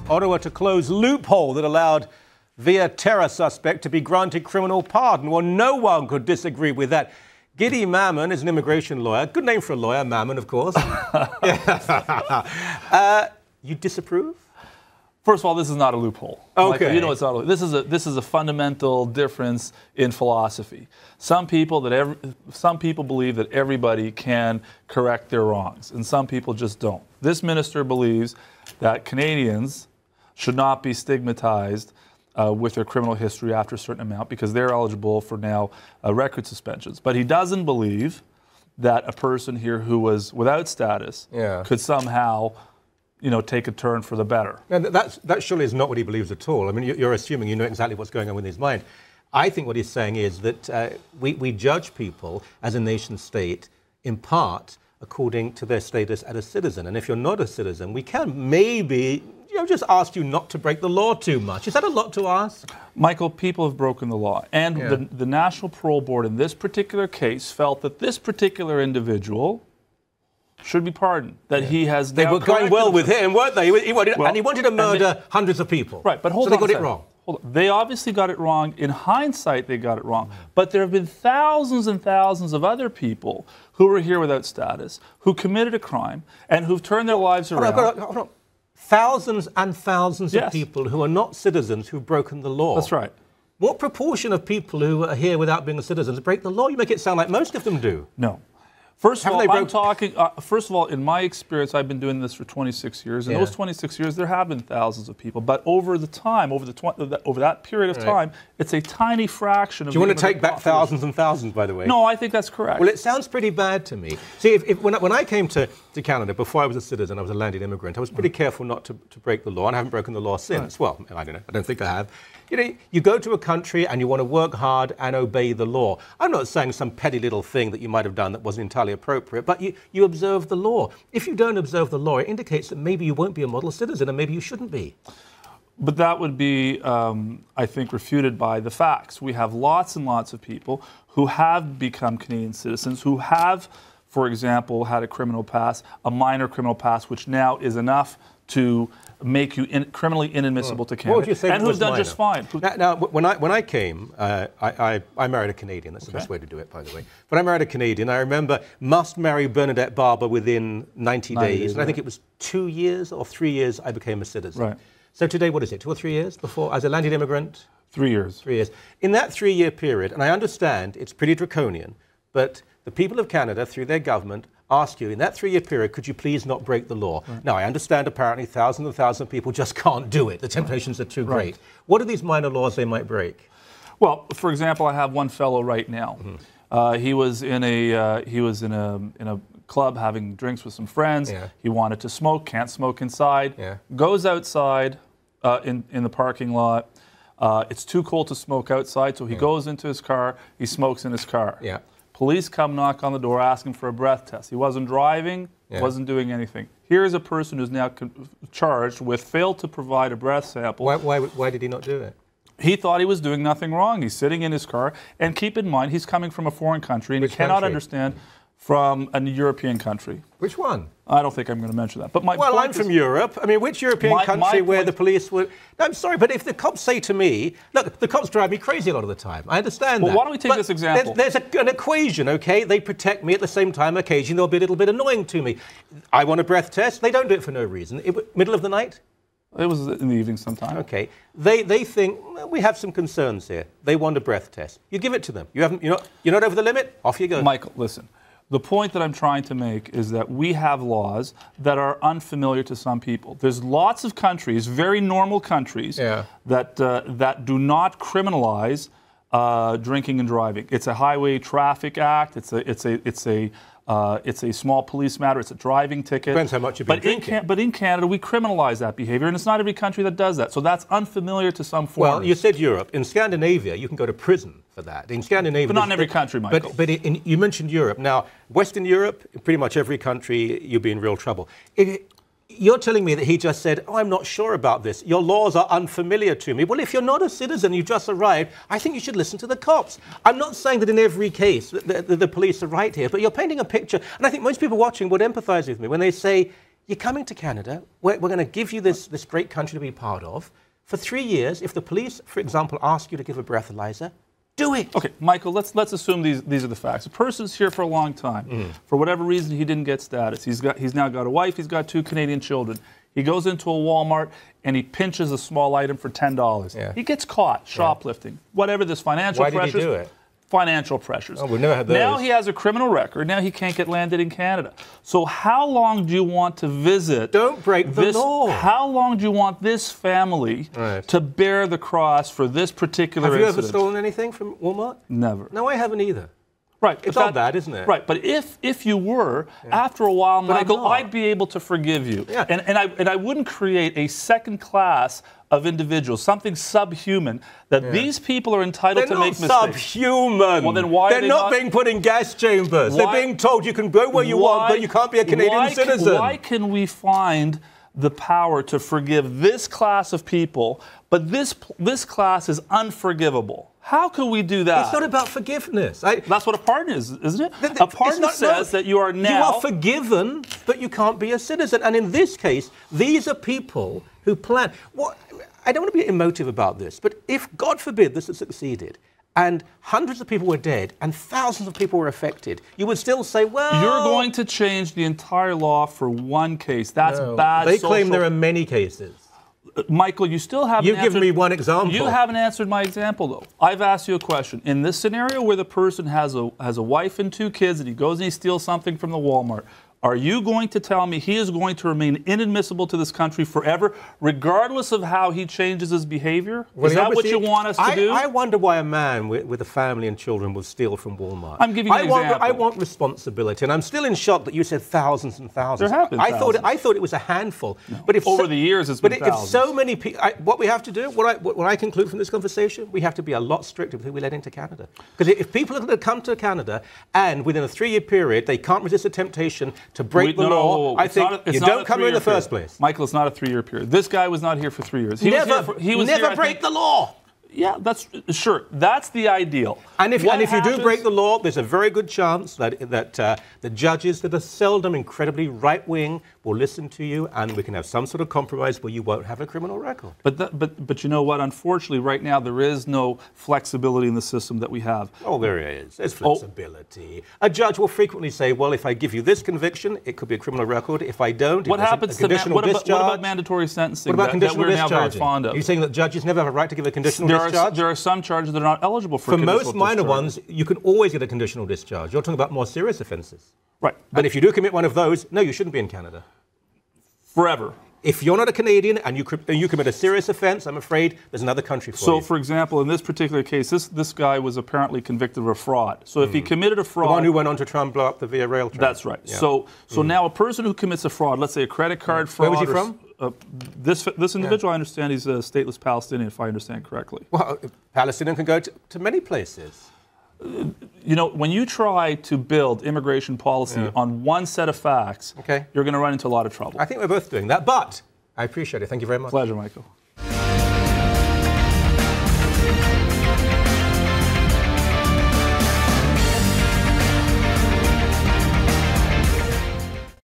Ottawa to close loophole that allowed via terror suspect to be granted criminal pardon. Well, no one could disagree with that. Guidy Mamann is an immigration lawyer. Good name for a lawyer, Mamann, of course. You disapprove? First of all, this is not a loophole. Okay. Michael, you know it's not a loophole. This is a fundamental difference in philosophy. Some people believe that everybody can correct their wrongs, and some people just don't. This minister believes that Canadians should not be stigmatized with their criminal history after a certain amount because they're eligible for now record suspensions. But he doesn't believe that a person here who was without status could somehow take a turn for the better. And that surely is not what he believes at all. I mean, you're assuming you know exactly what's going on with his mind. I think what he's saying is that we judge people as a nation state in part according to their status as a citizen. And if you're not a citizen, we can maybe just ask you not to break the law too much. Is that a lot to ask? Michael, people have broken the law. And the National Parole Board in this particular case felt that this particular individual should be pardoned. That he has. They were going well with him, weren't they? And he wanted to murder hundreds of people. Right, but hold on. So they got it wrong. They obviously got it wrong. In hindsight, they got it wrong. But there have been thousands and thousands of other people who were here without status, who committed a crime, and who've turned their lives around. Hold on. Thousands and thousands of people who are not citizens who've broken the law. That's right. What proportion of people who are here without being citizens break the law? You make it sound like most of them do. No. First of all, in my experience, I've been doing this for 26 years. In those 26 years, there have been thousands of people. But over the time, over that period of time, it's a tiny fraction of. Do you want to take back thousands and thousands, by the way? No, I think that's correct. Well, it sounds pretty bad to me. See, when I came to Canada, before I was a citizen, I was a landed immigrant, I was pretty careful not to break the law, and I haven't broken the law since. Well, I don't know. I don't think I have. You go to a country and you want to work hard and obey the law. I'm not saying some petty little thing that you might have done that wasn't entirely appropriate, but you observe the law. If you don't observe the law, it indicates that maybe you won't be a model citizen and maybe you shouldn't be. But that would be, I think, refuted by the facts. We have lots and lots of people who have become Canadian citizens, who have, for example, had a criminal past, a minor criminal past, which now is enough to make you criminally inadmissible to Canada, and who's done just fine. Now, when I came, I married a Canadian. That's the best way to do it, by the way. But I married a Canadian. I remember must marry Bernadette Barber within 90 days. And I think it was 2 years or 3 years I became a citizen. Right. So today, what is it, 2 or 3 years before, as a landed immigrant? 3 years. 3 years. In that 3-year period, and I understand it's pretty draconian, but the people of Canada, through their government, ask you, in that 3-year period, could you please not break the law? Right. Now, I understand apparently thousands and thousands of people just can't do it. The temptations are too great. What are these minor laws they might break? Well, for example, I have one fellow right now. He was in a club having drinks with some friends. He wanted to smoke, can't smoke inside. Goes outside in the parking lot. It's too cold to smoke outside, so he goes into his car. He smokes in his car. Police come knock on the door asking for a breath test. He wasn't driving, wasn't doing anything. Here's a person who's now charged with failed to provide a breath sample. Why did he not do it? He thought he was doing nothing wrong. He's sitting in his car. And keep in mind, he's coming from a foreign country, and he cannot understand from a European country. Which one? I don't think I'm going to mention that. But I'm from Europe. I mean, which European country where the police would... No, I'm sorry, but if the cops say to me... Look, the cops drive me crazy a lot of the time. I understand that. Well, why don't we take this example? There's an equation, okay? They protect me at the same time. Occasionally, they'll be a little bit annoying to me. I want a breath test. They don't do it for no reason. Middle of the night? It was in the evening sometime. Okay. They think, well, we have some concerns here. They want a breath test. You give it to them. You're not over the limit? Off you go. Michael, listen. The point that I'm trying to make is that we have laws that are unfamiliar to some people. There's lots of countries, very normal countries, that do not criminalize drinking and driving. It's a highway traffic act. It's a small police matter. It's a driving ticket. Depends how much you've been drinking. But in Canada, we criminalize that behavior, and it's not every country that does that. So that's unfamiliar to some foreigners. Well, you said Europe. In Scandinavia, you can go to prison for that. In Scandinavia, but not in every country, Michael. But you mentioned Europe. Now, Western Europe, in pretty much every country, you'll be in real trouble. You're telling me that he just said, oh, I'm not sure about this. Your laws are unfamiliar to me. Well, if you're not a citizen, you've just arrived, I think you should listen to the cops. I'm not saying that in every case the police are right here, but you're painting a picture. And I think most people watching would empathize with me when they say, you're coming to Canada, we're going to give you this great country to be part of. For 3 years, if the police, for example, ask you to give a breathalyzer, do it. Okay, Michael, let's assume these are the facts. A person's here for a long time. For whatever reason, he didn't get status. He's now got a wife, he's got 2 Canadian children. He goes into a Walmart and he pinches a small item for $10. Yeah. He gets caught shoplifting. Whatever this financial pressures. Why did he do it? Financial pressures. Oh, we've never had those. Now he has a criminal record. Now he can't get landed in Canada. So how long do you want to visit? Don't break the law. How long do you want this family to bear the cross for this particular incident? Have you ever stolen anything from Walmart? Never. No, I haven't either. Right. It's not bad, isn't it? Right. But if you were, after a while, But Michael, I'd be able to forgive you. Yeah. And I wouldn't create a second class of individuals, something subhuman, that these people are entitled to make mistakes. They're not subhuman. Well, then why they're not being put in gas chambers. They're being told you can go where you want, but you can't be a Canadian citizen. Why can we find the power to forgive this class of people, but this class is unforgivable? How can we do that? It's not about forgiveness. That's what a pardon is, isn't it? A pardon says that you are now... You are forgiven, but you can't be a citizen. And in this case, these are people who plan... I don't want to be emotive about this, but if, God forbid, this had succeeded, and hundreds of people were dead, and thousands of people were affected, you would still say, well... You're going to change the entire law for one case. That's bad They claim there are many cases. Michael, you still haven't You've given me one example. You haven't answered my example, though. I've asked you a question. In this scenario where the person has a wife and 2 kids and he goes and he steals something from the Walmart, are you going to tell me he is going to remain inadmissible to this country forever, regardless of how he changes his behavior? Is that what you want us to do? I wonder why a man with a family and children will steal from Walmart. I'm giving you an example. I want responsibility, and I'm still in shock that you said thousands and thousands. There have been thousands. I thought it was a handful. No. But if over the years, it's been thousands. But if so many people, what we have to do, what I conclude from this conversation, we have to be a lot stricter with who we let into Canada. Because if people are going to come to Canada and within a 3-year period they can't resist the temptation to break the law, I think you don't come here in the first place. Michael, it's not a 3-year period. This guy was not here for 3 years. Never break the law. Yeah, that's sure. That's the ideal. And if you do break the law, there's a very good chance that the judges that are seldom incredibly right-wing will listen to you, and we can have some sort of compromise where you won't have a criminal record. But you know what? Unfortunately, right now there is no flexibility in the system that we have. Oh, there is. There's flexibility. A judge will frequently say, "Well, if I give you this conviction, it could be a criminal record. If I don't, what happens to what about mandatory sentencing? What about conditional that we're now discharging? very fond of? You're saying that judges never have a right to give a conditional discharge? There are some charges that are not eligible for conditional discharge. For most minor ones, you can always get a conditional discharge. You're talking about more serious offences. Right. But if you do commit one of those, no, you shouldn't be in Canada. Forever. If you're not a Canadian and you commit a serious offence, I'm afraid there's another country for you. So, for example, in this particular case, this guy was apparently convicted of a fraud. So if he committed a fraud... The one who went on to try and blow up the Via Rail train. That's right. Yeah. So now a person who commits a fraud, let's say a credit card fraud... Where was he from? This individual, I understand he's a stateless Palestinian, if I understand correctly. Well, Palestinian can go to many places. You know, when you try to build immigration policy on one set of facts, you're going to run into a lot of trouble. I think we're both doing that, but I appreciate it. Thank you very much. Pleasure, Michael.